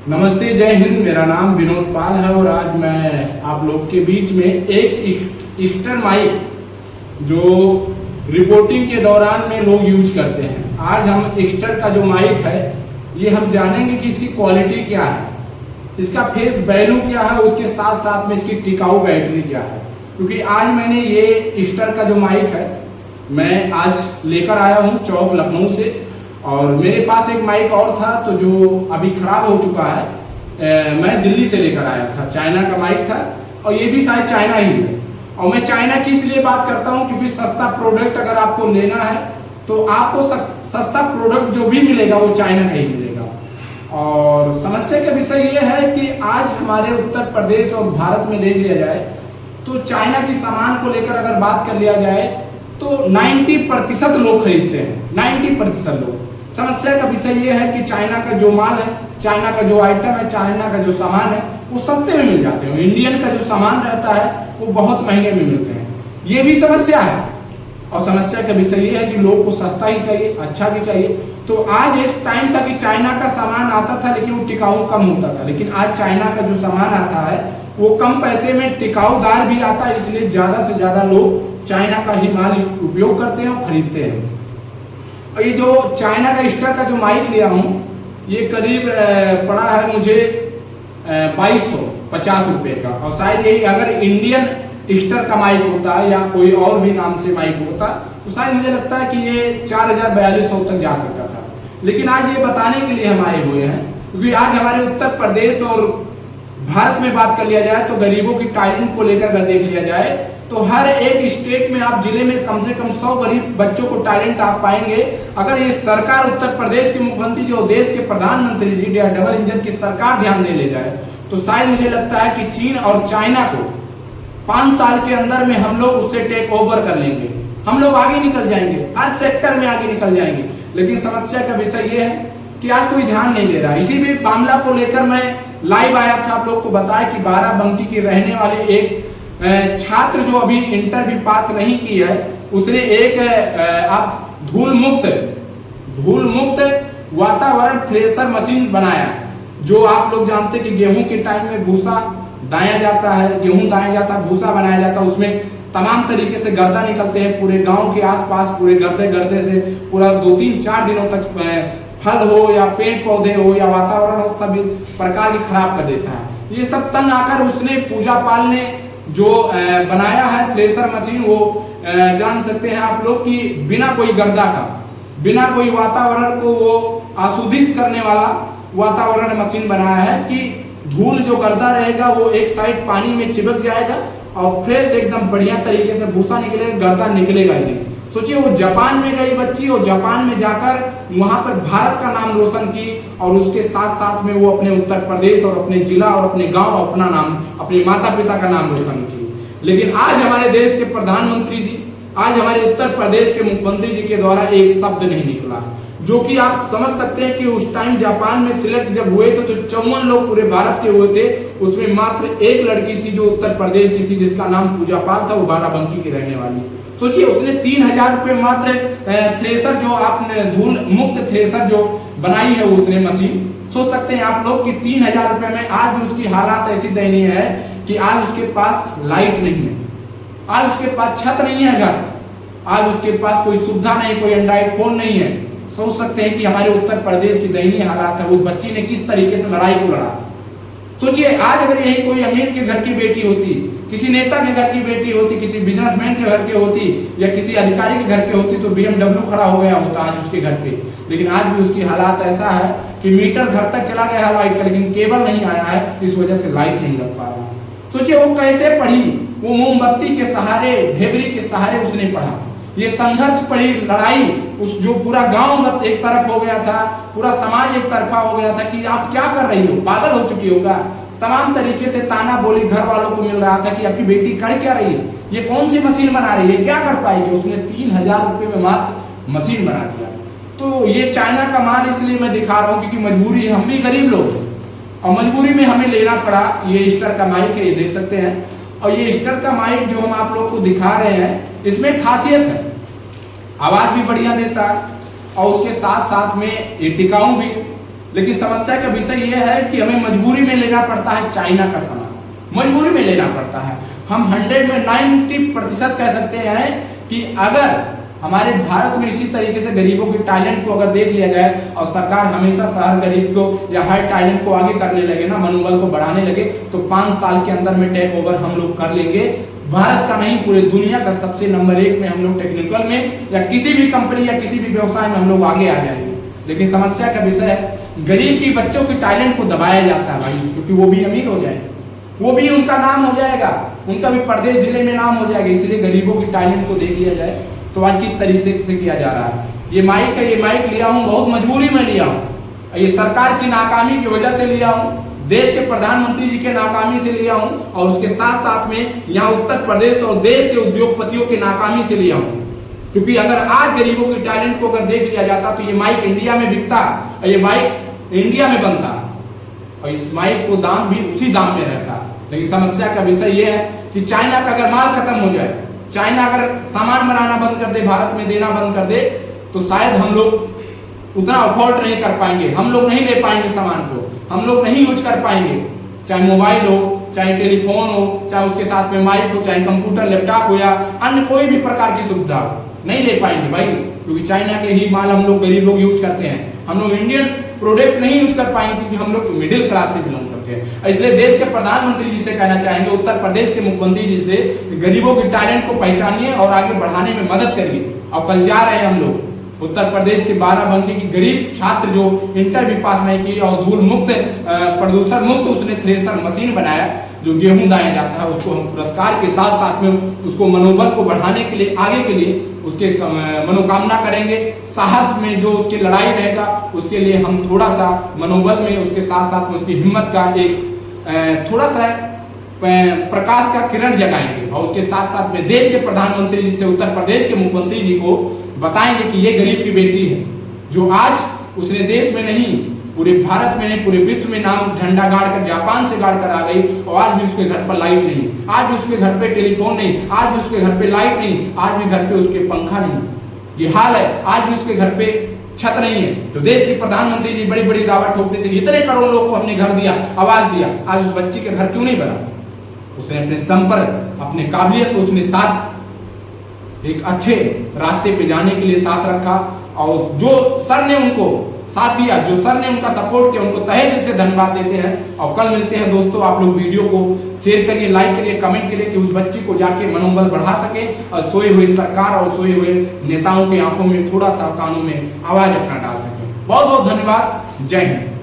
नमस्ते, जय हिंद। मेरा नाम विनोद पाल है और आज मैं आप लोग के बीच में एक ईस्टर माइक जो रिपोर्टिंग के दौरान में लोग यूज करते हैं, आज हम ईस्टर का जो माइक है ये हम जानेंगे कि इसकी क्वालिटी क्या है, इसका फेस वैल्यू क्या है, उसके साथ साथ में इसकी टिकाऊ बैटरी क्या है। क्योंकि आज मैंने ये ईस्टर का जो माइक है मैं आज लेकर आया हूँ चौक लखनऊ से, और मेरे पास एक माइक और था तो जो अभी खराब हो चुका है। मैं दिल्ली से लेकर आया था, चाइना का माइक था और ये भी शायद चाइना ही है। और मैं चाइना की इसलिए बात करता हूँ क्योंकि सस्ता प्रोडक्ट अगर आपको लेना है तो आपको सस्ता प्रोडक्ट जो भी मिलेगा वो चाइना का ही मिलेगा। और समस्या का विषय ये है कि आज हमारे उत्तर प्रदेश और भारत में देख लिया जाए तो चाइना की सामान को लेकर अगर बात कर लिया जाए तो 90% लोग खरीदते हैं, 90% लोग। समस्या का विषय ये है कि चाइना का जो माल है, चाइना का जो आइटम है, चाइना का जो सामान है वो सस्ते में मिल जाते हैं। इंडियन का जो सामान रहता है वो बहुत महंगे में मिलते हैं, ये भी समस्या है। और समस्या का विषय ये है कि लोग को सस्ता ही चाहिए, अच्छा भी चाहिए। तो आज एक टाइम था कि चाइना का सामान आता था लेकिन वो टिकाऊ कम होता था, लेकिन आज चाइना का जो सामान आता है वो कम पैसे में टिकाऊदार भी आता है, इसलिए ज्यादा से ज्यादा लोग चाइना का ही माल उपयोग करते हैं और खरीदते हैं। और ये जो चाइना का ईस्टर का जो माइक लिया हूँ ये करीब पड़ा है मुझे 2250 रुपये का। और शायद यही अगर इंडियन ईस्टर का माइक होता है या कोई और भी नाम से माइक होता तो शायद मुझे लगता है कि ये 4000-4200 तक जा सकता था। लेकिन आज ये बताने के लिए हम आए हुए हैं क्योंकि आज हमारे उत्तर प्रदेश और भारत में बात कर लिया जाए तो गरीबों की टैलेंट को लेकर अगर देख लिया जाए तो हर एक स्टेट में आप जिले में कम से कम 100 गरीब बच्चों को टैलेंट आप पाएंगे। अगर ये सरकार उत्तर प्रदेश के मुख्यमंत्री जो देश के प्रधानमंत्री जी डबल इंजन की सरकार ध्यान दे ले जाए तो शायद मुझे लगता है कि चीन और चाइना को 5 साल के अंदर में हम लोग उससे टेक ओवर कर लेंगे, हम लोग आगे निकल जाएंगे, हर सेक्टर में आगे निकल जाएंगे। लेकिन समस्या का विषय ये है कि आज कोई ध्यान नहीं दे रहा। इसी भी मामला को लेकर मैं लाइव आया था, आप लोग को बताया कि बाराबंकी की रहने वाली एक छात्र जो अभी इंटर भी पास नहीं की है उसने एक आप धूल मुक्त वातावरण थ्रेसर मशीन बनाया, जो आप लोग जानते कि गेहूं के टाइम में भूसा दाया जाता है, गेहूं दाया जाता है, भूसा बनाया जाता है, उसमें तमाम तरीके से गर्दा निकलते हैं पूरे गांव के आसपास, पूरे गर्दे से पूरा 2-3-4 दिनों तक फल हो या पेड़ पौधे हो या वातावरण हो सभी प्रकार की खराब कर देता है। ये सब तंग आकर उसने पूजा पाल ने जो बनाया है थ्रेसर मशीन, वो जान सकते हैं आप लोग कि बिना कोई गर्दा का, बिना कोई वातावरण को वो आशुद्धित करने वाला वातावरण मशीन बनाया है कि धूल जो गर्दा रहेगा वो एक साइड पानी में चिपक जाएगा और फ्रेश एकदम बढ़िया तरीके से भूसा निकलेगा, गर्दा निकलेगा ही नहीं। सोचिए वो जापान में गई बच्ची और जापान में जाकर वहां पर भारत का नाम रोशन की और उसके साथ साथ में वो अपने उत्तर प्रदेश और अपने जिला और अपने गांव अपना नाम, अपने माता पिता का नाम रोशन की। लेकिन आज हमारे देश के प्रधानमंत्री जी, आज हमारे उत्तर प्रदेश के मुख्यमंत्री जी के द्वारा एक शब्द नहीं निकला, जो कि आप समझ सकते हैं कि उस टाइम जापान में सिलेक्ट जब हुए थे तो 54 लोग पूरे भारत के हुए थे, उसमें मात्र एक लड़की थी जो उत्तर प्रदेश की थी जिसका नाम पूजा पाल था, वो बाराबंकी की रहने वाली। सोचिए उसने 3000 रुपये मात्र थ्रेसर जो आपने धूल मुक्त थ्रेसर जो बनाई है उसने मशीन, सोच सकते हैं आप लोग कि 3000 रुपये में आज भी उसकी हालात ऐसी दयनीय है कि आज उसके पास लाइट नहीं है, आज उसके पास छत नहीं है घर, आज उसके पास कोई सुविधा नहीं, कोई एंड्रॉइड फोन नहीं है। सोच सकते हैं कि हमारे उत्तर प्रदेश की दयनीय हालात है। उस बच्ची ने किस तरीके से लड़ाई को लड़ा। सोचिए आज अगर यही कोई अमीर के घर की बेटी होती, किसी नेता के घर की बेटी होती, किसी बिजनेसमैन के घर की होती या किसी अधिकारी के घर की होती तो BMW खड़ा हो गया होता आज उसके घर पे। लेकिन आज भी उसकी हालात ऐसा है कि मीटर घर तक चला गया है लाइट का, लेकिन केबल नहीं आया है, इस वजह से लाइट नहीं लग पा रहा। सोचिए वो कैसे पढ़ी, वो मोमबत्ती के सहारे, ढेबरी के सहारे उसने पढ़ा। ये संघर्ष पड़ी लड़ाई, उस जो पूरा गांव एक तरफ हो गया था, पूरा समाज एक तरफा हो गया था कि आप क्या कर रही हो, पागल हो चुकी होगा। तमाम तरीके से ताना बोली घर वालों को मिल रहा था कि आपकी बेटी कर क्या रही है, ये कौन सी मशीन बना रही है, क्या कर पाएगी। उसने 3000 रुपये में मात्र मशीन बना दिया। तो ये चाइना का माल इसलिए मैं दिखा रहा हूँ क्योंकि मजबूरी है, हम भी गरीब लोग और मजबूरी में हमें लेना पड़ा। ये ईस्टर का माइक है, ये देख सकते हैं। और ये ईस्टर का माइक जो हम आप लोग को दिखा रहे हैं इसमें खासियत है, आवाज भी बढ़िया देता है और उसके साथ साथ में ये टिकाऊ भी लेकिन समस्या का विषय यह है कि हमें मजबूरी में लेना पड़ता है चाइना का सामान, मजबूरी में लेना पड़ता है। हम 100 में 90% कह सकते हैं कि अगर हमारे भारत में इसी तरीके से गरीबों के टैलेंट को अगर देख लिया जाए और सरकार हमेशा हर गरीब को या हर टैलेंट को आगे करने लगे ना, मनोबल को बढ़ाने लगे, तो 5 साल के अंदर में टेक ओवर हम लोग कर लेंगे। भारत का नहीं, पूरे दुनिया का सबसे नंबर 1 में हम लोग टेक्निकल में या किसी भी कंपनी या किसी भी व्यवसाय में हम लोग आगे आ जाएंगे। लेकिन समस्या का विषय है गरीब की बच्चों के टैलेंट को दबाया जाता है भाई, क्योंकि वो भी अमीर हो जाए, वो भी उनका नाम हो जाएगा, उनका भी प्रदेश जिले में नाम हो जाएगा। इसलिए गरीबों के टैलेंट को देख लिया जाए। तो आज किस तरीके से किया जा रहा है, ये माइक है, ये माइक लिया हूँ बहुत मजबूरी में लिया हूँ, ये सरकार की नाकामी की वजह से लिया हूँ, देश के प्रधानमंत्री जी के नाकामी से लिया हूँ, और उसके साथ साथ में यहाँ उत्तर प्रदेश और देश के उद्योगपतियों के नाकामी से लिया हूँ। क्योंकि अगर आज गरीबों के टैलेंट को अगर देख लिया जाता तो ये माइक इंडिया में बिकता, ये माइक इंडिया में बनता और इस माइक को दाम भी उसी दाम में रहता। लेकिन समस्या का विषय ये है कि चाइना का अगर माल खत्म हो जाए, चाइना अगर सामान बनाना बंद कर दे, भारत में देना बंद कर दे, तो शायद हम लोग उतना अफोर्ड नहीं कर पाएंगे, हम लोग नहीं ले पाएंगे सामान को, हम लोग नहीं यूज कर पाएंगे। चाहे मोबाइल हो, चाहे टेलीफोन हो, चाहे उसके साथ में माइक हो, चाहे कंप्यूटर लैपटॉप हो या अन्य कोई भी प्रकार की सुविधा नहीं ले पाएंगे भाई, क्योंकि चाइना के ही माल हम लोग गरीब लोग यूज करते हैं। हम लोग इंडियन प्रोडक्ट नहीं यूज कर पाएंगे क्योंकि हम लोग मिडिल क्लास से बिलोंग करते हैं। इसलिए देश के प्रधानमंत्री जी से कहना चाहेंगे, उत्तर प्रदेश के मुख्यमंत्री जी से, गरीबों के टैलेंट को पहचानिए और आगे बढ़ाने में मदद करिए। और कल जा रहे हैं हम लोग उत्तर प्रदेश के बाराबंकी की गरीब छात्र जो इंटर भी पास नहीं की और धूल मुक्त प्रदूषण मुक्त उसने थ्रेसर मशीन बनाया जो गेहूं दाया जाता है, उसको हम पुरस्कार के साथ साथ में उसको मनोबल को बढ़ाने के लिए आगे के लिए उसके मनोकामना करेंगे। साहस में जो उसकी लड़ाई रहेगा उसके लिए हम थोड़ा सा मनोबल में उसके साथ साथ में उसकी हिम्मत का एक थोड़ा सा प्रकाश का किरण जगाएंगे और उसके साथ साथ में देश के प्रधानमंत्री जी से, उत्तर प्रदेश के मुख्यमंत्री जी को बताएंगे कि ये गरीब की बेटी है जो आज उसने देश में नहीं पूरे भारत में नहीं पूरे विश्व में नाम झंडा गाड़ कर जापान से गाड़ कर आ गई और आज भी उसके घर पर लाइट नहीं, आज भी उसके घर पे टेलीफोन नहीं, आज भी उसके घर पे लाइट नहीं, आज भी घर पे उसके पंखा नहीं, ये हाल है। आज भी उसके घर पे छत नहीं है। तो देश के प्रधानमंत्री जी बड़ी बड़ी दावा ठोकते थे, इतने करोड़ लोग को हमने घर दिया, आवाज दिया, आज उस बच्ची के घर क्यों नहीं बना? उसने अपने दम पर अपने काबिलियत को उसने साथ एक अच्छे रास्ते पे जाने के लिए साथ रखा और जो सर ने उनको साथ दिया, जो सर ने उनका सपोर्ट किया, उनको तहे दिल से धन्यवाद देते हैं। और कल मिलते हैं दोस्तों, आप लोग वीडियो को शेयर करिए, लाइक करिए, कमेंट करिए कि उस बच्ची को जाके मनोबल बढ़ा सके और सोए हुए सरकार और सोए हुए नेताओं की आंखों में थोड़ा सा कानों में आवाज अपना डाल सके। बहुत बहुत धन्यवाद। जय हिंद।